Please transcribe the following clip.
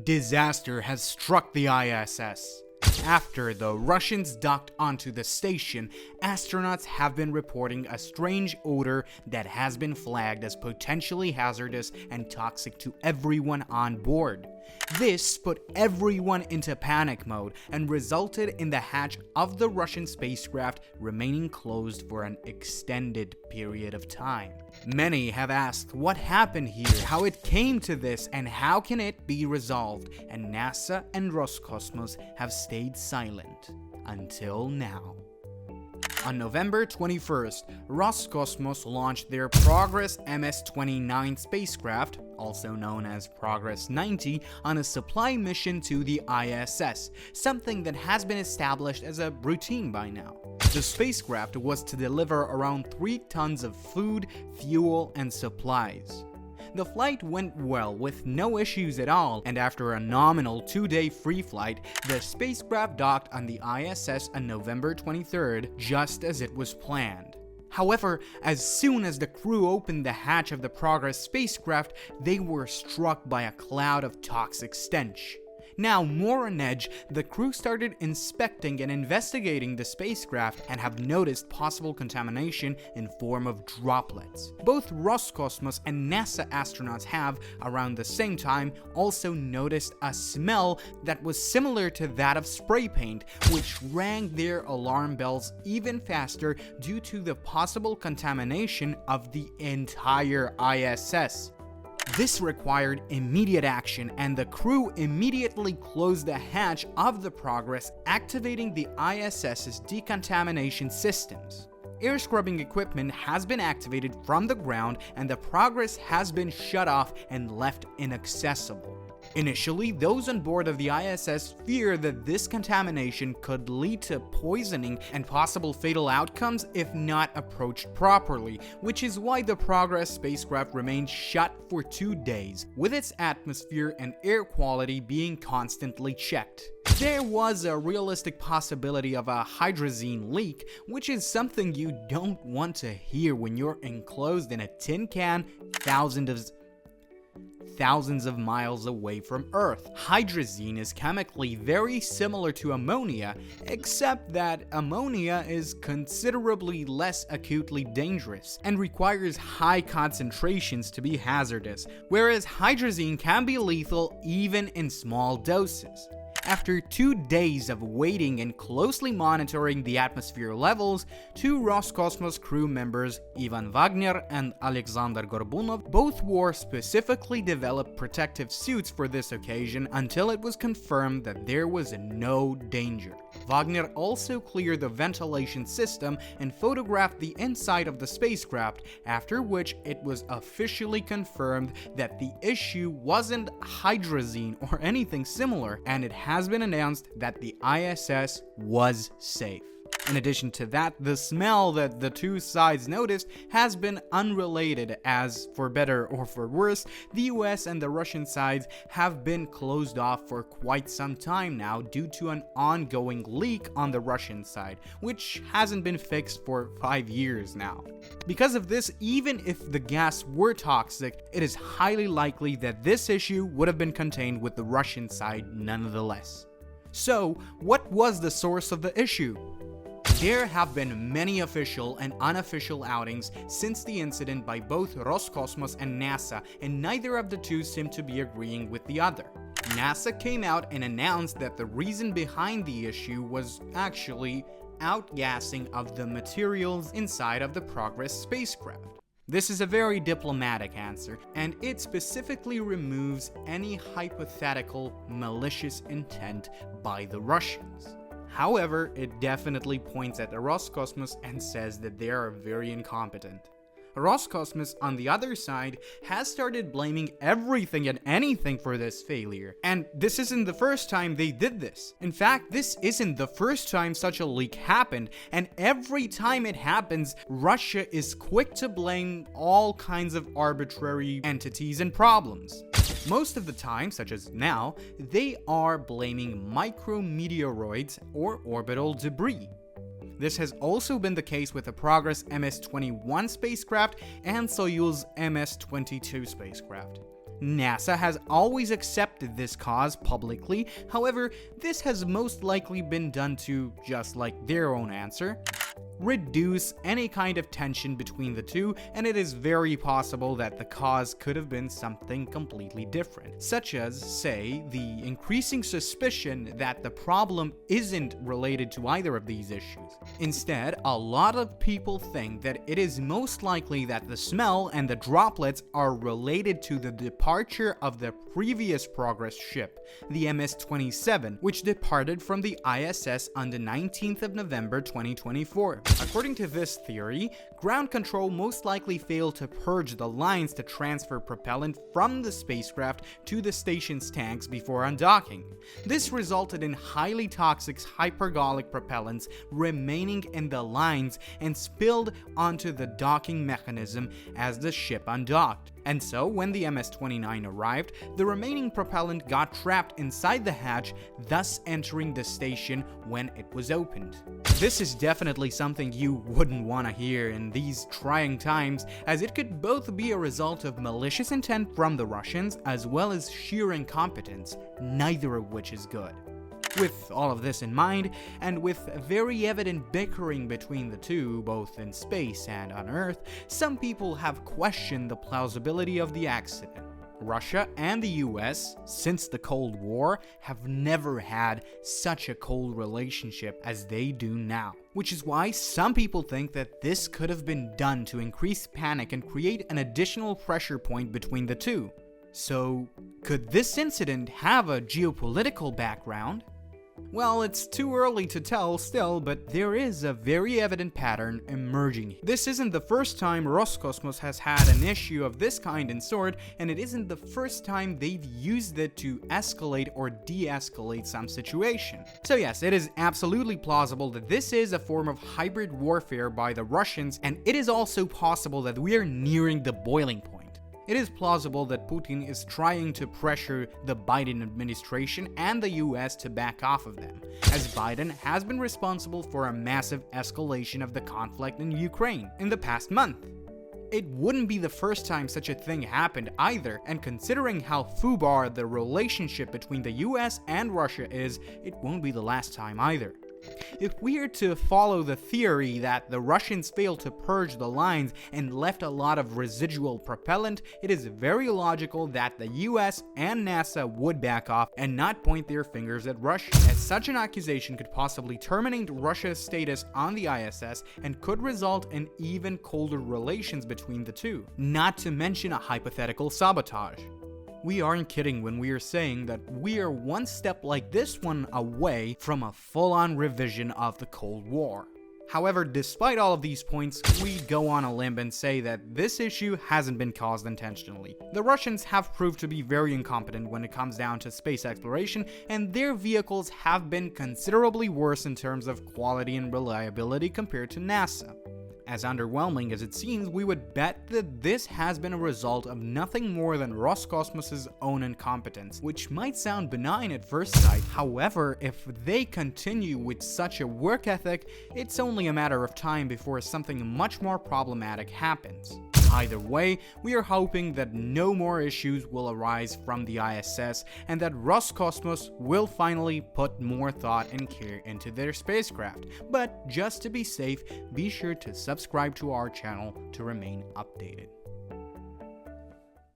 Disaster has struck the ISS. After the Russians docked onto the station, astronauts have been reporting a strange odor that has been flagged as potentially hazardous and toxic to everyone on board. This put everyone into panic mode and resulted in the hatch of the Russian spacecraft remaining closed for an extended period of time. Many have asked what happened here, how it came to this, and how can it be resolved, and NASA and Roscosmos have stayed silent until now. On November 21st, Roscosmos launched their Progress MS-29 spacecraft, also known as Progress 90, on a supply mission to the ISS, something that has been established as a routine by now. The spacecraft was to deliver around 3 tons of food, fuel, and supplies. The flight went well with no issues at all, and after a nominal 2-day free flight, the spacecraft docked on the ISS on November 23rd, just as it was planned. However, as soon as the crew opened the hatch of the Progress spacecraft, they were struck by a cloud of toxic stench. Now, more on edge, the crew started inspecting and investigating the spacecraft and have noticed possible contamination in form of droplets. Both Roscosmos and NASA astronauts have, around the same time, also noticed a smell that was similar to that of spray paint, which rang their alarm bells even faster due to the possible contamination of the entire ISS. This required immediate action, and the crew immediately closed the hatch of the Progress, activating the ISS's decontamination systems. Air scrubbing equipment has been activated from the ground, and the Progress has been shut off and left inaccessible. Initially, those on board of the ISS feared that this contamination could lead to poisoning and possible fatal outcomes if not approached properly, which is why the Progress spacecraft remained shut for 2 days, with its atmosphere and air quality being constantly checked. There was a realistic possibility of a hydrazine leak, which is something you don't want to hear when you're enclosed in a tin can thousands of miles away from Earth. Hydrazine is chemically very similar to ammonia, except that ammonia is considerably less acutely dangerous and requires high concentrations to be hazardous, whereas hydrazine can be lethal even in small doses. After 2 days of waiting and closely monitoring the atmosphere levels, 2 Roscosmos crew members, Ivan Wagner and Alexander Gorbunov, both wore specifically developed protective suits for this occasion until it was confirmed that there was no danger. Wagner also cleared the ventilation system and photographed the inside of the spacecraft, after which it was officially confirmed that the issue wasn't hydrazine or anything similar, and it has been announced that the ISS was safe. In addition to that, the smell that the 2 sides noticed has been unrelated, as, for better or for worse, the US and the Russian sides have been closed off for quite some time now due to an ongoing leak on the Russian side, which hasn't been fixed for 5 years now. Because of this, even if the gas were toxic, it is highly likely that this issue would have been contained with the Russian side nonetheless. So, what was the source of the issue? There have been many official and unofficial outings since the incident by both Roscosmos and NASA, and neither of the two seem to be agreeing with the other. NASA came out and announced that the reason behind the issue was actually outgassing of the materials inside of the Progress spacecraft. This is a very diplomatic answer, and it specifically removes any hypothetical malicious intent by the Russians. However, it definitely points at Roscosmos and says that they are very incompetent. Roscosmos, on the other side, has started blaming everything and anything for this failure. And this isn't the first time they did this. In fact, this isn't the first time such a leak happened, and every time it happens, Russia is quick to blame all kinds of arbitrary entities and problems. Most of the time, such as now, they are blaming micrometeoroids or orbital debris. This has also been the case with the Progress MS-21 spacecraft and Soyuz MS-22 spacecraft. NASA has always accepted this cause publicly. However, this has most likely been done to, just like their own answer, reduce any kind of tension between the two, and it is very possible that the cause could have been something completely different, such as, say, the increasing suspicion that the problem isn't related to either of these issues. Instead, a lot of people think that it is most likely that the smell and the droplets are related to the departure of the previous Progress ship, the MS-27, which departed from the ISS on the 19th of November 2024. According to this theory, ground control most likely failed to purge the lines to transfer propellant from the spacecraft to the station's tanks before undocking. This resulted in highly toxic hypergolic propellants remaining in the lines and spilled onto the docking mechanism as the ship undocked. And so, when the MS-29 arrived, the remaining propellant got trapped inside the hatch, thus entering the station when it was opened. This is definitely something you wouldn't want to hear in these trying times, as it could both be a result of malicious intent from the Russians as well as sheer incompetence, neither of which is good. With all of this in mind, and with very evident bickering between the two, both in space and on Earth, some people have questioned the plausibility of the accident. Russia and the US, since the Cold War, have never had such a cold relationship as they do now. Which is why some people think that this could have been done to increase panic and create an additional pressure point between the two. So, could this incident have a geopolitical background? Well, it's too early to tell still, but there is a very evident pattern emerging. This isn't the first time Roscosmos has had an issue of this kind and sort, and it isn't the first time they've used it to escalate or de-escalate some situation. So yes, it is absolutely plausible that this is a form of hybrid warfare by the Russians, and it is also possible that we are nearing the boiling point. It is plausible that Putin is trying to pressure the Biden administration and the US to back off of them, as Biden has been responsible for a massive escalation of the conflict in Ukraine in the past month. It wouldn't be the first time such a thing happened either, and considering how foobar the relationship between the US and Russia is, it won't be the last time either. If we are to follow the theory that the Russians failed to purge the lines and left a lot of residual propellant, it is very logical that the US and NASA would back off and not point their fingers at Russia, as such an accusation could possibly terminate Russia's status on the ISS and could result in even colder relations between the two, not to mention a hypothetical sabotage. We aren't kidding when we are saying that we are one step like this one away from a full-on revision of the Cold War. However, despite all of these points, we go on a limb and say that this issue hasn't been caused intentionally. The Russians have proved to be very incompetent when it comes down to space exploration, and their vehicles have been considerably worse in terms of quality and reliability compared to NASA. As underwhelming as it seems, we would bet that this has been a result of nothing more than Roscosmos' own incompetence, which might sound benign at first sight. However, if they continue with such a work ethic, it's only a matter of time before something much more problematic happens. Either way, we are hoping that no more issues will arise from the ISS and that Roscosmos will finally put more thought and care into their spacecraft. But just to be safe, be sure to subscribe to our channel to remain updated.